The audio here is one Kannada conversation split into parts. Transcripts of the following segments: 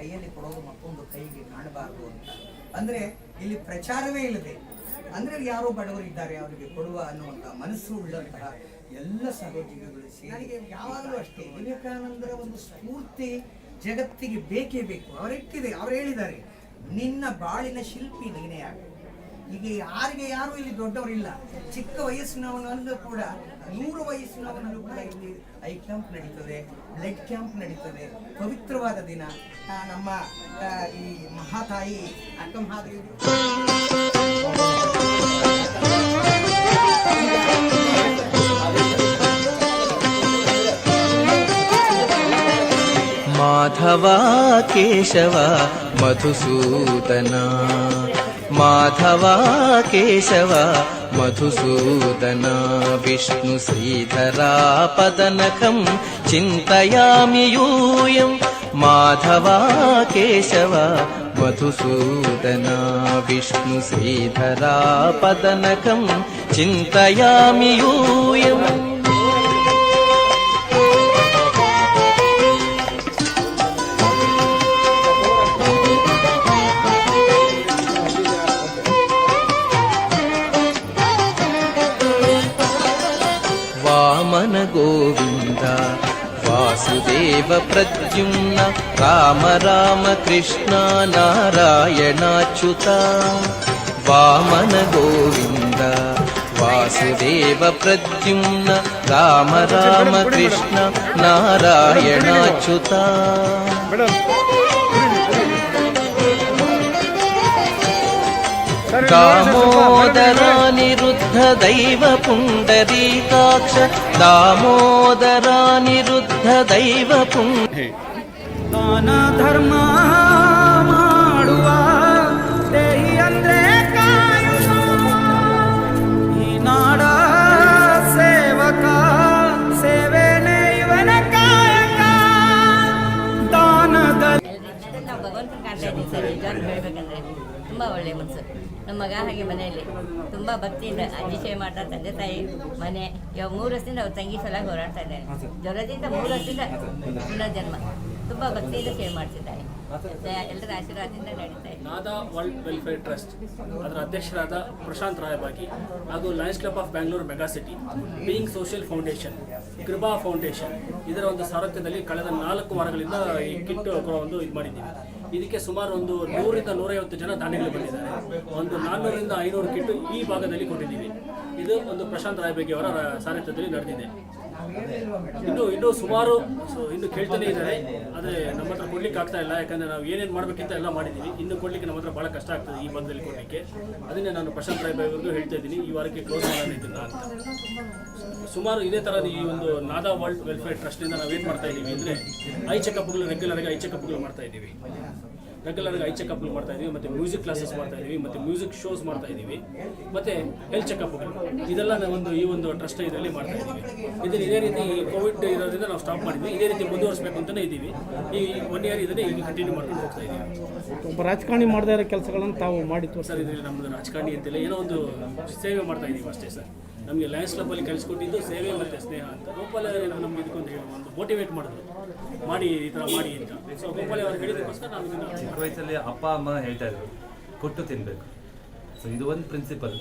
ಕೈಯಲ್ಲಿ ಕೊಡೋದು ಮತ್ತೊಂದು ಕೈಗೆ ಕಾಣಬಾರದು ಅಂತ. ಅಂದರೆ ಇಲ್ಲಿ ಪ್ರಚಾರವೇ ಇಲ್ಲದೆ, ಅಂದರೆ ಯಾರೋ ಬಡವರಿದ್ದಾರೆ ಅವರಿಗೆ ಕೊಡುವ ಅನ್ನುವಂಥ ಮನಸ್ಸು ಉಳ್ಳಂತಹ ಎಲ್ಲ ಸಹೋದ್ಯೋಗಿಗಳು ಸೇರಿ ಯಾವಾಗಲೂ ಅಷ್ಟೇ ವಿವೇಕಾನಂದರ ಒಂದು ಸ್ಫೂರ್ತಿ ಜಗತ್ತಿಗೆ ಬೇಕೇ ಬೇಕು. ಅವ್ರು ಹೇಳಿದ್ದಾರೆ, ನಿನ್ನ ಬಾಳಿನ ಶಿಲ್ಪಿ ನೀನೇ ಆಗ. ಈಗ ಯಾರು ಇಲ್ಲಿ ದೊಡ್ಡವರಿಲ್ಲ, ಚಿಕ್ಕ ವಯಸ್ಸಿನವನಲ್ಲೂ ಕೂಡ 100 ವಯಸ್ಸಿನವನಲ್ಲೂ ಕೂಡ ಇಲ್ಲಿ ಐ ಕ್ಯಾಂಪ್ ನಡೀತದೆ, ಬ್ಲಡ್ ಕ್ಯಾಂಪ್ ನಡೀತದೆ. ಪವಿತ್ರವಾದ ದಿನ. ನಮ್ಮ ಈ ಮಹಾತಾಯಿ ಅಕ್ಕಮಹಾದೇವಿ ಮಾಧವ ಕೇಶವ ಮಧುಸೂದನ, ಮಾಧವ ಕೇಶವ ಮಧುಸೂದನ, ವಿಷ್ಣು ಶ್ರೀಧರಾ ಪದನಕಂ ಚಿಂತಯಾಮಿ ಯೂಯಂ. ಮಾಧವ ಕೇಶವ ಮಧುಸೂದನ, ವಿಷ್ಣು ಶ್ರೀಧರಾ ಪದನಕಂ ಚಿಂತಯಾಮಿ ಯೂಯಂ. ವಾಮನ ಗೋವಿಂದ ವಾಸುದೇವ ಪ್ರದ್ಯುಮ್ನ, ರಾಮ ರಾಮ ಕೃಷ್ಣ ನಾರಾಯಣಾಚ್ಯುತ. ವಾಮನ ಗೋವಿಂದ ವಾಸುದೇವ ಪ್ರದ್ಯುಮ್ನ, ರಾಮ ರಾಮ ಕೃಷ್ಣ ನಾರಾಯಣಾಚ್ಯುತ. दामोदरानिरुद्ध दैव पुण्डरीकाक्ष, दामोदरानिरुद्ध दैव दान धर्म ಮಾಡುವ ದೇಹಿ ಅಂದ್ರೆ ಕಾಯುವ ಈ ನಾಡ ಸೇವಕ, ಸೇವೆನೇ ಇವನ ಕಾಯಕ. ದಾನದ ನಾವು ಭಗವಂತನ ಕಾಣ್ತಾ ಇದ್ದೀವಿ ಸರ್. ನಿಜವಾಗ್ಲೂ ಹೇಳ್ಬೇಕಂದ್ರೆ ತುಂಬ ಒಳ್ಳೆಯ ಮನಸ್ಸು. ನಮ್ಮ ಮಗ ಹಾಗೆ ಮನೆಯಲ್ಲಿ ತುಂಬ ಭಕ್ತಿಯಿಂದ ಅಜ್ಜಿ ಸೇವೆ ಮಾಡ್ತಾ, ತಂದೆ ತಾಯಿ ಮನೆ. ಇವಾಗ 3 ವರ್ಷದಿಂದ ಅವ್ರು ತಂಗಿ ಸಲುವಾಗಿ ಹೋರಾಡ್ತಾ ಇದ್ದಾರೆ. ಜ್ವರದಿಂದ 3 ವರ್ಷದಿಂದ ಪುನರ್ಜನ್ಮ. ತುಂಬ ಭಕ್ತಿಯಿಂದ ಸೇವೆ ಮಾಡ್ತಿದ್ದಾರೆ. ಎಲ್ಲರ ಆಶೀರ್ವಾದದಿಂದ ನಡೀತಾ ಇದೆ. ನಾದಾ ವರ್ಲ್ಡ್ ವೆಲ್ಫೇರ್ ಟ್ರಸ್ಟ್ ಅದರ ಅಧ್ಯಕ್ಷರಾದ ಪ್ರಶಾಂತ್ ರಾಯಬಾಗಿ ಹಾಗೂ Lions club of Bangalore mega city, being social foundation, Krupa foundation ಇದರ ಒಂದು ಸಾರಥ್ಯದಲ್ಲಿ ಕಳೆದ 4 ವಾರಗಳಿಂದ ಈ ಕಿಟ್ ಒಂದು ಇದು ಮಾಡಿದ್ದೀವಿ. ಇದಕ್ಕೆ ಸುಮಾರು ಒಂದು 100ರಿಂದ 150 ಜನ ದಾನಿಗಳು ಬಂದಿದ್ದಾರೆ. ಒಂದು 400ರಿಂದ 500 ಕಿಟ್ ಈ ಭಾಗದಲ್ಲಿ ಕೊಟ್ಟಿದ್ದೀವಿ. ಇದು ಒಂದು ಪ್ರಶಾಂತ್ ರಾಯಬಾಗಿ ಅವರ ಸಾರಥ್ಯದಲ್ಲಿ ನಡೆದಿದೆ. ಇನ್ನು ಸುಮಾರು ಇನ್ನು ಕೇಳ್ತಾನೆ ಇದ್ದಾರೆ, ಆದರೆ ನಮ್ಮ ಹತ್ರ ಕೊಡ್ಲಿಕ್ಕೆ ಆಗ್ತಾ ಇಲ್ಲ. ಯಾಕಂದರೆ ನಾವು ಏನೇನು ಮಾಡಬೇಕಿಂತ ಎಲ್ಲ ಮಾಡಿದ್ದೀವಿ. ಇನ್ನು ಕೊಡ್ಲಿಕ್ಕೆ ನಮ್ಮ ಹತ್ರ ಭಾಳ ಕಷ್ಟ ಆಗ್ತದೆ ಈ ಭಾಗದಲ್ಲಿ ಕೊಡಲಿಕ್ಕೆ. ಅದನ್ನೇ ನಾನು ಪ್ರಶಾಂತ್ ರಾಯಬಾಗಿ ಅವ್ರಿಗೂ ಹೇಳ್ತಾ ಇದ್ದೀನಿ, ಈ ವಾರಕ್ಕೆ ಕ್ಲೋಸ್ ಮಾಡೋದಿಲ್ಲ ಅಂತ. ಸುಮಾರು ಇದೇ ಥರ ಈ ಒಂದು ನಾದಾ ವರ್ಲ್ಡ್ ವೆಲ್ಫೇರ್ ಟ್ರಸ್ಟಿಂದ ನಾವೇನು ಮಾಡ್ತಾ ಇದ್ದೀವಿ ಅಂದರೆ, ಐ ಚೆಕಪ್ಗಳು ರೆಗ್ಯುಲರ್ಗೆ ಐ ಚೆಕಪ್ಗಳು ಮಾಡ್ತಾ ಇದ್ದೀವಿ. ಮಾಡ್ತಾ ಇದ್ದೀವಿ. ಮತ್ತು ಮ್ಯೂಸಿಕ್ ಕ್ಲಾಸಸ್ ಮಾಡ್ತಾ ಇದ್ದೀವಿ, ಮತ್ತು ಮ್ಯೂಸಿಕ್ ಶೋಸ್ ಮಾಡ್ತಾ ಇದ್ದೀವಿ, ಮತ್ತು ಹೆಲ್ತ್ ಚೆಕಪ್ಗಳು ಇದೆಲ್ಲ ಈ ಒಂದು ಟ್ರಸ್ಟ್ ಇದರಲ್ಲಿ ಮಾಡ್ತಾ ಇದ್ದೀವಿ. ಇದೇ ರೀತಿ ಕೋವಿಡ್ ಇರೋದ್ರಿಂದ ನಾವು ಸ್ಟಾಪ್ ಮಾಡಿದ್ವಿ. ಇದೇ ರೀತಿ ಮುಂದುವರಿಸಬೇಕು ಅಂತಲೇ ಇದ್ದೀವಿ. ಈ 1 ಇಯರ್ ಇದನ್ನೇ ಈಗ ಕಂಟಿನ್ಯೂ ಮಾಡ್ಕೊಂಡು ಹೋಗ್ತಾ ಇದ್ದೀವಿ. ಒಬ್ಬ ರಾಜಕಾರಣಿ ಮಾಡದೇ ಇರೋ ಕೆಲಸಗಳನ್ನು ತಾವು ಮಾಡಿ ಸರ್, ಇದರಲ್ಲಿ ನಮ್ಮದು ರಾಜಕಾರಣಿ ಅಂತಿಲ್ಲ, ಏನೋ ಒಂದು ಸೇವೆ ಮಾಡ್ತಾ ಇದ್ದೀವಿ ಅಷ್ಟೇ ಸರ್. ನಮಗೆ ಲಯನ್ಸ್ ಕ್ಲಬ್ಬಲ್ಲಿ ಕಲಿಸ್ಕೊಟ್ಟಿದ್ದು ಸೇವೆ ಮತ್ತು ಸ್ನೇಹ ಅಂತ. ಗೋಪಾಲ ನಮ್ಗೆ ಇದಕ್ಕೊಂದು ಒಂದು ಮೋಟಿವೇಟ್ ಮಾಡಿದ್ರು, ಮಾಡಿ ಈ ಥರ ಮಾಡಿ ಅಂತ. ಸೊ ಗೋಪಾಲ ಅವ್ರು ಹೇಳಿದಕ್ಕೋಸ್ಕರ ನಾವು ಇದನ್ನು ಚಿಕ್ಕ ವಯಸ್ಸಲ್ಲಿ ಅಪ್ಪ ಅಮ್ಮ ಹೇಳ್ತಾ ಇದ್ರು, ಕೊಟ್ಟು ತಿನ್ನಬೇಕು. ಸೊ ಇದು ಒಂದು principle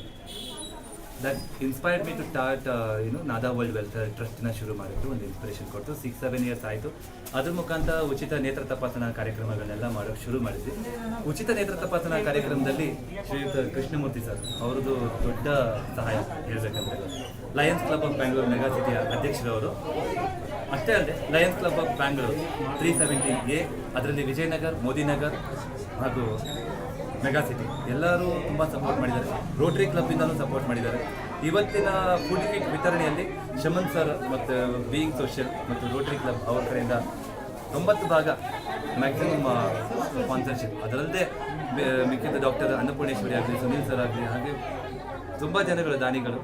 that inspired me to start Nada world welfare ಟ್ರಸ್ಟ್ನ ಶುರು ಮಾಡಿದ್ದು. ಒಂದು ಇನ್ಸ್ಪಿರೇಷನ್ ಕೊಟ್ಟು 6-7 ಇಯರ್ಸ್ ಆಯಿತು. ಅದ್ರ ಮುಖಾಂತರ ಉಚಿತ ನೇತ್ರ ತಪಾಸಣಾ ಕಾರ್ಯಕ್ರಮಗಳನ್ನೆಲ್ಲ ಮಾಡೋಕ್ಕೆ ಶುರು ಮಾಡಿದ್ವಿ. ಉಚಿತ ನೇತ್ರ ತಪಾಸಣಾ ಕಾರ್ಯಕ್ರಮದಲ್ಲಿ ಶ್ರೀಯುತ ಕೃಷ್ಣಮೂರ್ತಿ ಸರ್ ಅವರದ್ದು ದೊಡ್ಡ ಸಹಾಯ ಹೇಳಬೇಕಂದ್ರೆ. Lions club of Bangalore mega ಸಿಟಿಯ ಅಧ್ಯಕ್ಷರವರು. ಅಷ್ಟೇ ಅಲ್ಲದೆ Lions club of Bangalore 370A, ಅದರಲ್ಲಿ ವಿಜಯನಗರ್, ಮೋದಿನಗರ್ ಹಾಗೂ ಮೆಗಾ ಸಿಟಿ ಎಲ್ಲರೂ ತುಂಬ ಸಪೋರ್ಟ್ ಮಾಡಿದ್ದಾರೆ. ರೋಟರಿ ಕ್ಲಬ್ಬಿಂದಲೂ ಸಪೋರ್ಟ್ ಮಾಡಿದ್ದಾರೆ. ಇವತ್ತಿನ ಫುಡ್ ಕಿಟ್ ವಿತರಣೆಯಲ್ಲಿ ಶಮನ್ ಸರ್ ಮತ್ತು ಬೀಯಿಂಗ್ ಸೋಷಿಯಲ್ ಮತ್ತು ರೋಟರಿ ಕ್ಲಬ್ ಅವರ ಕಡೆಯಿಂದ 90 ಭಾಗ ಮ್ಯಾಕ್ಸಿಮಮ್ ಸ್ಪಾನ್ಸರ್ಶಿಪ್. ಅದರಲ್ಲದೆ ಮಿಕ್ಕಿದ ಡಾಕ್ಟರ್ ಅನ್ನಪೂರ್ಣೇಶ್ವರಿ ಆಗಲಿ, ಸುನೀಲ್ ಸರ್ ಆಗಲಿ, ಹಾಗೆ ತುಂಬ ಜನಗಳು ದಾನಿಗಳು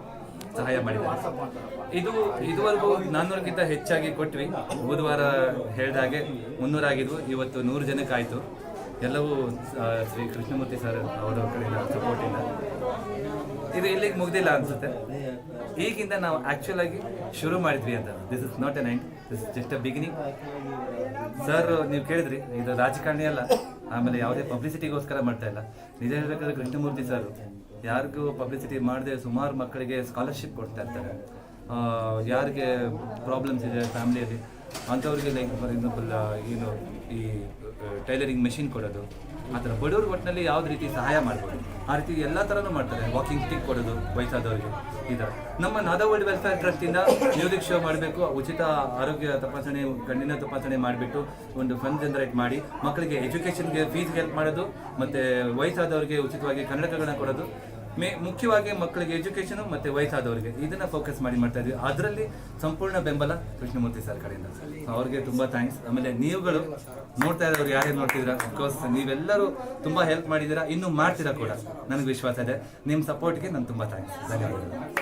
ಸಹಾಯ ಮಾಡಿದ್ದಾರೆ. ಇದುವರೆಗೂ 400ಕ್ಕಿಂತ ಹೆಚ್ಚಾಗಿ ಕೊಟ್ವಿ. ಬುಧವಾರ ಹೇಳಿದಾಗೆ 300 ಆಗಿದ್ವು, ಇವತ್ತು 100 ಜನಕ್ಕೆ ಆಯಿತು. ಎಲ್ಲವೂ ಶ್ರೀ ಕೃಷ್ಣಮೂರ್ತಿ ಸರ್ ಅವರ ಕಡೆಯಿಂದ ಸಪೋರ್ಟಿಂದ ಇದು ಇಲ್ಲಿಗೆ ಮುಗ್ದಿಲ್ಲ ಅನ್ಸುತ್ತೆ. ಈಗಿಂದ ನಾವು ಆ್ಯಕ್ಚುಲ್ ಆಗಿ ಶುರು ಮಾಡಿದ್ವಿ ಅಂತ. This is not an end, this is just a beginning. Sir ನೀವು ಕೇಳಿದ್ರಿ, ಇದು ರಾಜಕಾರಣಿ ಅಲ್ಲ, ಆಮೇಲೆ ಯಾವುದೇ ಪಬ್ಲಿಸಿಟಿಗೋಸ್ಕರ ಮಾಡ್ತಾ ಇಲ್ಲ. ನಿಜ ಹೇಳಬೇಕಾದ್ರೆ ಕೃಷ್ಣಮೂರ್ತಿ ಸರ್ ಯಾರಿಗೂ ಪಬ್ಲಿಸಿಟಿ ಮಾಡದೆ ಸುಮಾರು ಮಕ್ಕಳಿಗೆ ಸ್ಕಾಲರ್ಶಿಪ್ ಕೊಡ್ತಾ ಇರ್ತಾರೆ. ಯಾರಿಗೆ ಪ್ರಾಬ್ಲಮ್ಸ್ ಇದೆ ಫ್ಯಾಮಿಲಿಯಲ್ಲಿ ಅಂಥವ್ರಿಗೆ, ಲೈಕ್ ಫಾರ್ ಎಕ್ಸಾಂಪಲ್ ಏನು ಈ ಟೈಲರಿಂಗ್ ಮೆಷಿನ್ ಕೊಡೋದು, ಆ ಥರ ಬಡವ್ರ ಒಟ್ಟಿನಲ್ಲಿ ಯಾವ್ದು ರೀತಿ ಸಹಾಯ ಮಾಡ್ಬೋದು ಆ ರೀತಿ ಎಲ್ಲ ಥರನೂ ಮಾಡ್ತಾರೆ. ವಾಕಿಂಗ್ ಸ್ಟಿಕ್ ಕೊಡೋದು ವಯಸ್ಸಾದವರಿಗೆ, ಈ ಥರ. ನಮ್ಮ ನಾದಾ ವರ್ಲ್ಡ್ ವೆಲ್ಫೇರ್ ಟ್ರಸ್ಟಿಂದ ಮ್ಯೂಸಿಕ್ ಶೋ ಮಾಡಬೇಕು, ಉಚಿತ ಆರೋಗ್ಯ ತಪಾಸಣೆ, ಕಣ್ಣಿನ ತಪಾಸಣೆ ಮಾಡಿಬಿಟ್ಟು ಒಂದು ಫಂಡ್ ಜನರೇಟ್ ಮಾಡಿ ಮಕ್ಕಳಿಗೆ ಎಜುಕೇಷನ್ಗೆ ಫೀಸ್ ಹೆಲ್ಪ್ ಮಾಡೋದು, ಮತ್ತು ವಯಸ್ಸಾದವರಿಗೆ ಉಚಿತವಾಗಿ ಕನ್ನಡಕಗಳನ್ನ ಕೊಡೋದು, ಮುಖ್ಯವಾಗಿ ಮಕ್ಕಳಿಗೆ ಎಜುಕೇಷನು ಮತ್ತು ವಯಸ್ಸಾದವರಿಗೆ ಇದನ್ನು ಫೋಕಸ್ ಮಾಡಿ ಮಾಡ್ತಾ ಇದ್ವಿ. ಅದರಲ್ಲಿ ಸಂಪೂರ್ಣ ಬೆಂಬಲ ಕೃಷ್ಣಮೂರ್ತಿ ಸರ್ ಕಡೆಯಿಂದ. ಅವ್ರಿಗೆ ತುಂಬ ಥ್ಯಾಂಕ್ಸ್. ಆಮೇಲೆ ನೀವುಗಳು ನೋಡ್ತಾ ಇರೋರು ಯಾರ್ಯಾರು ನೋಡ್ತಿದ್ದೀರಾ, ಬಿಕಾಸ್ ನೀವೆಲ್ಲರೂ ತುಂಬ ಹೆಲ್ಪ್ ಮಾಡಿದ್ದೀರಾ, ಇನ್ನೂ ಮಾಡ್ತೀರಾ ಕೂಡ ನನಗೆ ವಿಶ್ವಾಸ ಇದೆ. ನಿಮ್ಮ ಸಪೋರ್ಟ್ಗೆ ನಾನು ತುಂಬ ಥ್ಯಾಂಕ್ಸ್. ಧನ್ಯವಾದಗಳು.